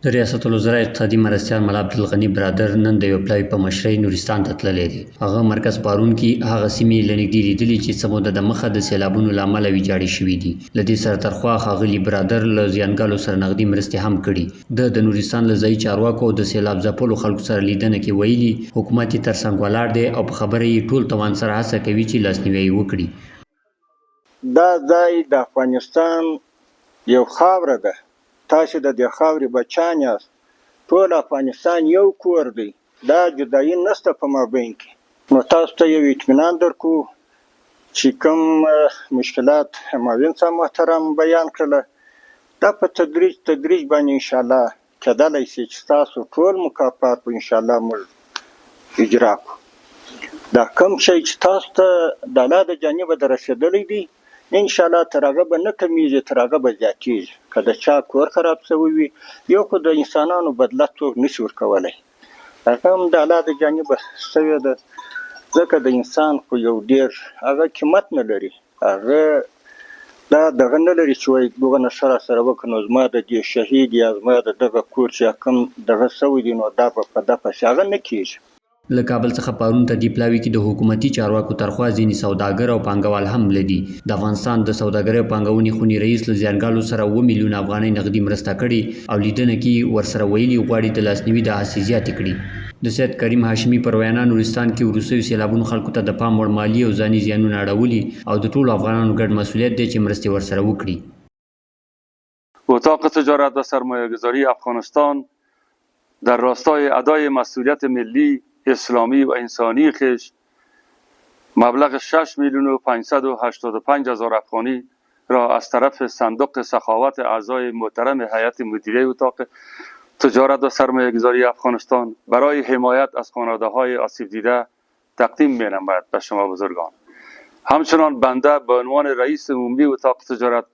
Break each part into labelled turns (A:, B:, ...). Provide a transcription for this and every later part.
A: د ریاست الوزرا اقتصادي مرستیال ملا عبدالغني برادر نن د یو پلاوي په مشرۍ نورستان ته تللی دی. هغه مرکز پارون کې هغه سیمې له نږدې لیدلي چې څه موده د مخه د سیلابونو له امله ویجاړې شوي دي. له دې سره ترخوا ښاغلي برادر له زیانګالو سره نغدي مرستې هم کړي. د نورستان له ځایي چارواکو د سیلاب ځپلو خلکو سره لیدنه کې ویلي حکومت یې تر څنګ ولاړ دی او په خبره یې ټول توان سره هڅه کوي چې لاسنیوی یې وکړي.
B: دا ځای د افغانستان یو خاوره ده. تاسو د دې خاورې بچیان یاست. ټول افغانستان یو کور دی. دا جدایي نشته په مابین کې. نو تاسو ته یو اطمینان درکو چې کوم مشکلات معاون صاحب محترم بیان کړله دا په تدریج باندې انشاءالله کېدلی شي چې تاسو ټول مکافات په انشاءالله موږ اجرا کړو. دا کوم شی چې تاسو ته د الله د جانبه د رسېدلی دی انشاءالله تر هغه به نه کمیږي، تر هغه به زیاتېږي. که د چا کور خراب شوی وي یو خو د انسانانو بدله څوک نشي ورکولی، هغه هم د الله د جانبه شوې ده. ځکه د انسان خو یو ډېر هغه قیمت نه لري، هغه دا دغه نه لري چې وایي دغه نشه راسره وکړه نو زما د دې شهید یا زما د دغه کور چې کوم دغه شوی دی نو دا به په ده پسې هغه نه کېږي.
A: له کابل څخه پارون ته دې پلاوي کې د حکومتي چارواکو ترخوا ځینې سوداګر او پانګوال هم لدي. د افغانستان د سوداګرۍ او پانګونې خونې رئیس له زیانګالو سره 7 میلیونه افغانۍ نغدي مرسته کړې او لیدنه کې ورسره ویلي غواړي د لاسنیوي د هڅې زیاتې کړي. د سید کریم هاشمي پر وینا نورستان کې وروستیو سیلابونو خلکو ته د پام وړ مالي او ځاني زیانونه اړولي او د ټولو افغانانو ګډ مسؤلیت دی چې مرستې ورسره وکړي.
C: اتاق تجارت و سرمایه‌گذاری افغانستان در راستای ادای مسئولیت ملی اسلامی و انسانی خویش مبلغ 6 میلیون و 585 هزار افغانی را از طرف صندوق سخاوت اعضای محترم هیئت مدیره اتاق تجارت و سرمایه‌گذاری افغانستان برای حمایت از خانواده‌های آسیب دیده تقدیم می‌نماید به شما بزرگان. همچنان بنده به عنوان رئیس عمومی اتاق تجارت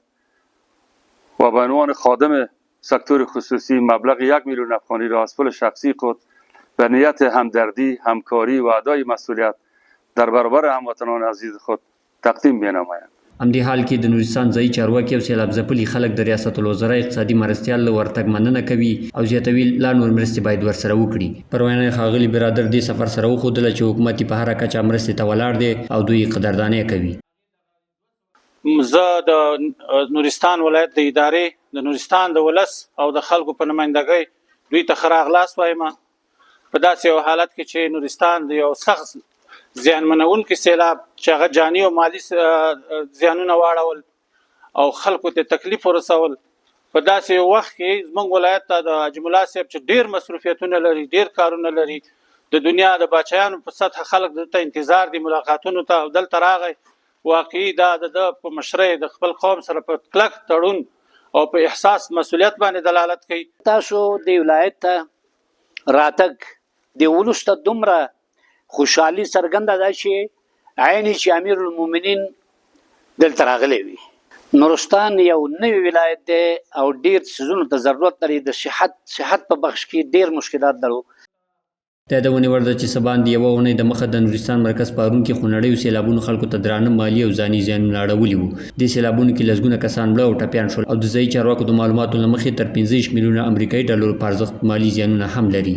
C: و به عنوان خادم سکتور خصوصی مبلغ 1 میلیون افغانی را از پول شخصی خود به نیت همدردی، همکاری و ادای مسئولیت در برابر هموطنان عزیز خود تقدیم می‌نمایم.
A: همدې حال کې د نورستان ځایي چارواکي او سیلاب ځپلي خلک د ریاست الوزرا اقتصادي مرستیال له ورتګ مننه کوي او زیاتوي لا نور مرستې باید ورسره وکړي. پر وینا ښاغلي برادر دې سفر سره وښودله چې حکومت په هره کچه مرستې ته ولاړ دی او دوی قدرداني کوي.
D: زه د نورستان ولایت د ادارې د نورستان د ولس او د خلکو په نمایندګۍ دوی ته ښه راغلاست وایم. په داسې یو حالت کې چې نورستان د یو سخت زیانمنونکي سیلاب چې هغه جاني او مالي زیانونه واړول او خلکو ته تکلیف ورسول، په داسې یو وخت کې زموږ ولایت ته د حاجي ملا صاحب چې ډېر مصروفیتونه لري، ډېر کارونه لري، د دنیا د باچایانو په سطح خلک دلته انتظار دي ملاقاتونو ته او دلته راغی. واقعي دا د په مشرۍ د خپل قوم سره په کلک تړون او په احساس مسؤلیت باندې دلالت کوي.
E: تاسو د ولایت ته راتګ د ولسته دومره خوشحالي څرګنده ده چې عین چې امیر المؤمنین دلته راغلی وي. نورستان یو نوی ولایت دی او ډیر څیزونو ته ضرورت لري. د صحت په بخش کې ډیر مشکلات لرو.
A: دا د ونې وړ ده چې سباندې یوه اونۍ د مخه د نورستان مرکز پارون کې خونړیو سیلابونو خلکو ته درانه مالي او ځاني زیانونه اړولي وو. دې سیلابونو کې لسګونه کسان مړه او ټپیان شول او د ځایي چارواکو د معلوماتو له مخې تر 15 میلیونه امریکایي ډالرو په ارزښت مالي زیانونه هم لري.